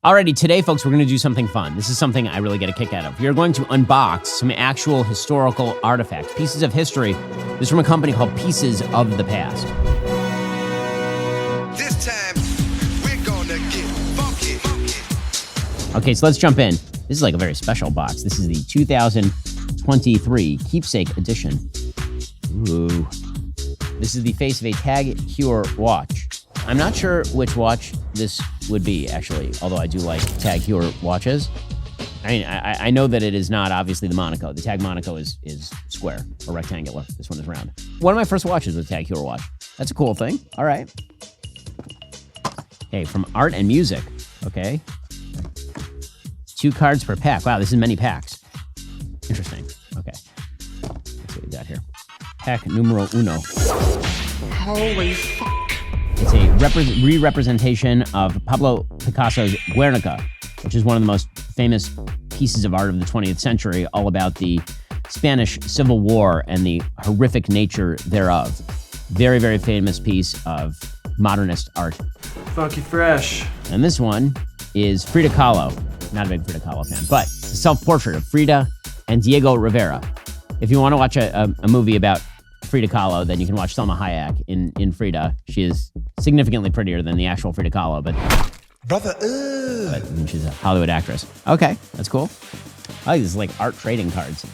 Alrighty, today, folks, we're going to do something fun. This is something I really get a kick out of. We are going to unbox some actual historical artifacts, pieces of history. This is from a company called Pieces of the Past. This time, we're gonna get funky. Okay, so let's jump in. This is like a very special box. This is the 2023 Keepsake Edition. Ooh. This is the face of a Tag Heuer watch. I'm not sure which watch this would be, actually, although I do like Tag Heuer watches. I mean, I know that it is not obviously the Monaco. The Tag Monaco is square or rectangular. This one is round. One of my first watches was a Tag Heuer watch. That's a cool thing. All right. Okay, from Art and Music. Okay. 2 cards per pack. Wow, this is many packs. Interesting. Okay. Let's see what we got here. Pack numero uno. Holy fuck. It's a re-representation of Pablo Picasso's Guernica, which is one of the most famous pieces of art of the 20th century, all about the Spanish Civil War and the horrific nature thereof. Very, very famous piece of modernist art. Funky fresh. And this one is Frida Kahlo. Not a big Frida Kahlo fan, but it's a self-portrait of Frida and Diego Rivera. If you want to watch a movie about Frida Kahlo, then you can watch Selma Hayek in Frida. She is significantly prettier than the actual Frida Kahlo, but she's a Hollywood actress. Okay, that's cool. I like this, like art trading cards.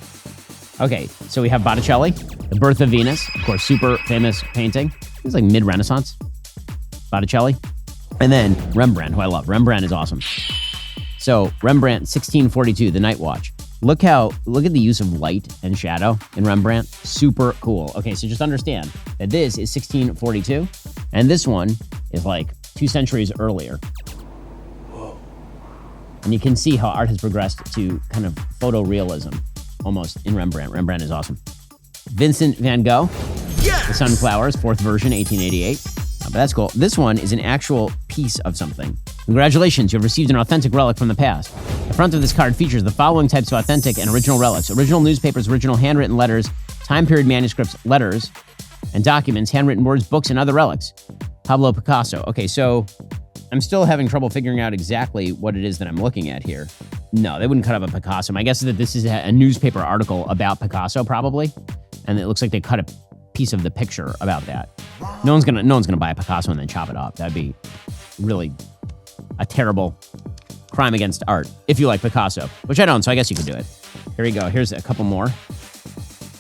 Okay, so we have Botticelli, The Birth of Venus, of course, super famous painting. It's like mid-Renaissance. Botticelli. And then Rembrandt, who I love. Rembrandt is awesome. So Rembrandt, 1642, The Night Watch. Look at the use of light and shadow in Rembrandt. Super cool. Okay, so just understand that this is 1642, and this one is like 2 centuries earlier. Whoa. And you can see how art has progressed to kind of photorealism, almost, in Rembrandt. Rembrandt is awesome. Vincent van Gogh, yes! The Sunflowers, 4th version, 1888. But that's cool. This one is an actual piece of something. Congratulations, you have received an authentic relic from the past. The front of this card features the following types of authentic and original relics: original newspapers, original handwritten letters, time period manuscripts, letters, and documents, handwritten words, books, and other relics. Pablo Picasso. Okay, so I'm still having trouble figuring out exactly what it is that I'm looking at here. No, they wouldn't cut up a Picasso. My guess is that this is a newspaper article about Picasso, probably, and it looks like they cut a piece of the picture about that. No one's gonna buy a Picasso and then chop it up. That'd be really a terrible crime against art, if you like Picasso, which I don't, so I guess you could do it. Here we go. Here's a couple more.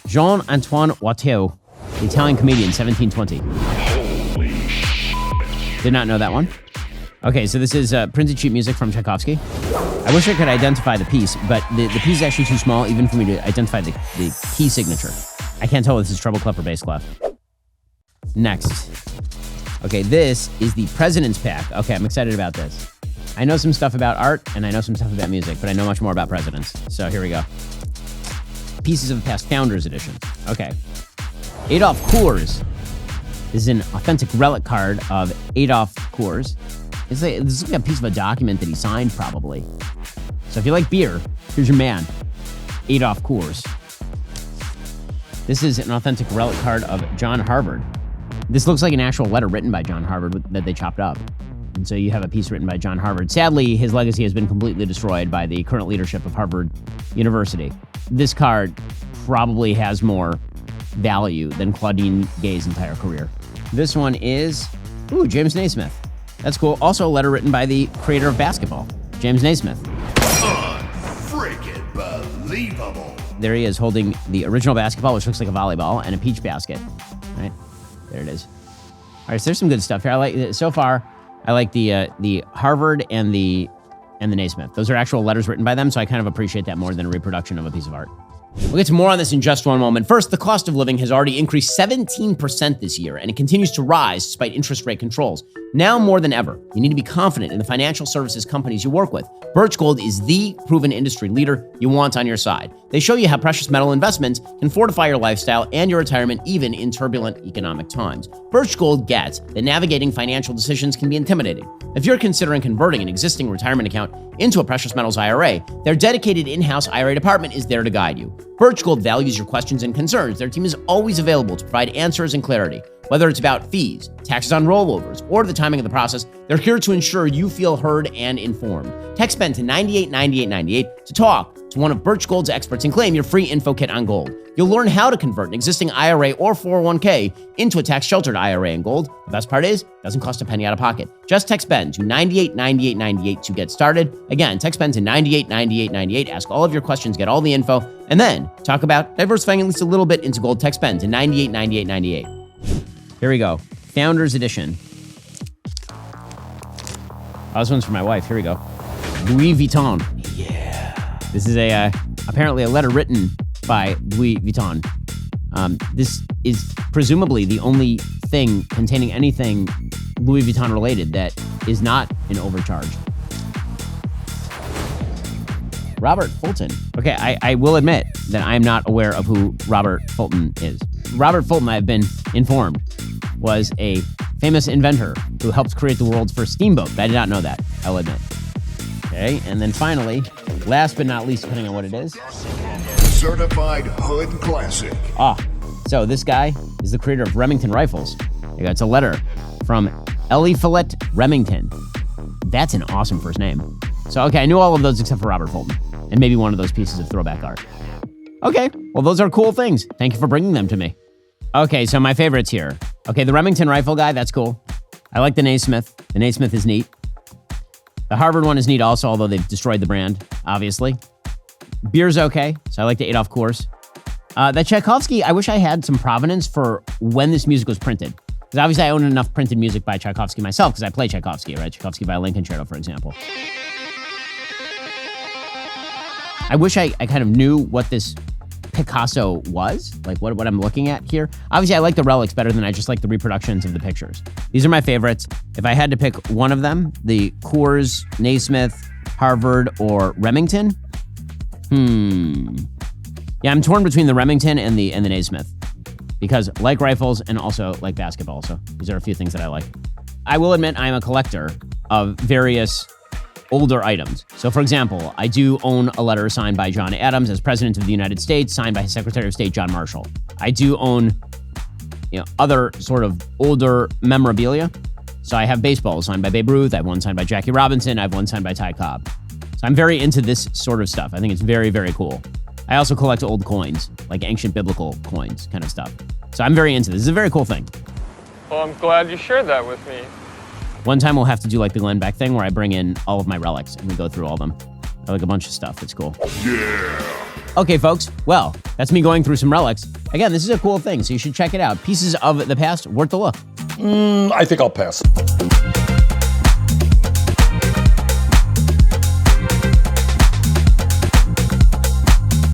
Jean-Antoine Watteau, the Italian comedian, 1720. Did not know that one. Okay, so this is printed sheet music from Tchaikovsky. I wish I could identify the piece, but the piece is actually too small even for me to identify the key signature. I can't tell if this is treble clef or bass clef. Next. Okay, this is the President's Pack. Okay, I'm excited about this. I know some stuff about art, and I know some stuff about music, but I know much more about presidents. So here we go. Pieces of the Past Founders Edition. Okay. Adolf Coors. This is an authentic relic card of Adolf Coors. This is like a piece of a document that he signed, probably. So if you like beer, here's your man, Adolf Coors. This is an authentic relic card of John Harvard. This looks like an actual letter written by John Harvard that they chopped up. And so you have a piece written by John Harvard. Sadly, his legacy has been completely destroyed by the current leadership of Harvard University. This card probably has more value than Claudine Gay's entire career. This one is, James Naismith. That's cool. Also a letter written by the creator of basketball, James Naismth. Unfreaking believable. There he is holding the original basketball, which looks like a volleyball, and a peach basket. All right, there it is. All right, so there's some good stuff here. So far, I like the Harvard and the Naismith. Those are actual letters written by them, so I kind of appreciate that more than a reproduction of a piece of art. We'll get to more on this in just one moment. First, the cost of living has already increased 17% this year, and it continues to rise despite interest rate controls. Now more than ever, you need to be confident in the financial services companies you work with. Birch Gold is the proven industry leader you want on your side. They show you how precious metal investments can fortify your lifestyle and your retirement even in turbulent economic times. Birch Gold gets that navigating financial decisions can be intimidating. If you're considering converting an existing retirement account into a precious metals IRA, their dedicated in-house IRA department is there to guide you. Birch Gold values your questions and concerns. Their team is always available to provide answers and clarity. Whether it's about fees, taxes on rollovers, or the timing of the process, they're here to ensure you feel heard and informed. Text SPEND to 989898 to talk to one of Birch Gold's experts and claim your free info kit on gold. You'll learn how to convert an existing IRA or 401k into a tax-sheltered IRA in gold. The best part is, it doesn't cost a penny out of pocket. Just text SPEND to 989898 to get started. Again, text SPEND to 989898. Ask all of your questions, get all the info, and then talk about diversifying at least a little bit into gold. Text SPEND to 989898. Here we go. Founders Edition. Oh, this one's for my wife. Here we go. Louis Vuitton. Yeah. This is apparently a letter written by Louis Vuitton. This is presumably the only thing containing anything Louis Vuitton related that is not an overcharge. Robert Fulton. Okay, I will admit that I'm not aware of who Robert Fulton is. Robert Fulton, I've been informed, was a famous inventor who helped create the world's first steamboat. I did not know that, I'll admit. Okay, and then finally, last but not least, depending on what it is. Certified Hood Classic. So this guy is the creator of Remington rifles. It's a letter from Eliphalet Remington. That's an awesome first name. So, okay, I knew all of those except for Robert Fulton, and maybe one of those pieces of throwback art. Okay, well, those are cool things. Thank you for bringing them to me. Okay, so my favorites here. Okay, the Remington rifle guy, that's cool. I like the Naismith. The Naismith is neat. The Harvard one is neat also, although they've destroyed the brand, obviously. Beer's okay, so I like the Adolf Course. That Tchaikovsky, I wish I had some provenance for when this music was printed. Because obviously I own enough printed music by Tchaikovsky myself, because I play Tchaikovsky, right? Tchaikovsky Violin Concerto, for example. I wish I kind of knew what this Picasso was, like what I'm looking at here. Obviously, I like the relics better than I just like the reproductions of the pictures. These are my favorites. If I had to pick one of them, the Coors, Naismith, Harvard, or Remington, yeah, I'm torn between the Remington and the Naismith because I like rifles and also like basketball. So these are a few things that I like. I will admit I'm a collector of various older items. So for example, I do own a letter signed by John Adams as President of the United States, signed by his Secretary of State, John Marshall. I do own, other sort of older memorabilia. So I have baseballs signed by Babe Ruth. I have one signed by Jackie Robinson. I have one signed by Ty Cobb. So I'm very into this sort of stuff. I think it's very, very cool. I also collect old coins, like ancient biblical coins kind of stuff. So I'm very into this. This is a very cool thing. Well, I'm glad you shared that with me. One time we'll have to do like the Glenn Beck thing where I bring in all of my relics and we go through all of them. I like a bunch of stuff. It's cool. Yeah. Okay, folks. Well, that's me going through some relics. Again, this is a cool thing, so you should check it out. Pieces of the past, worth the look. I think I'll pass.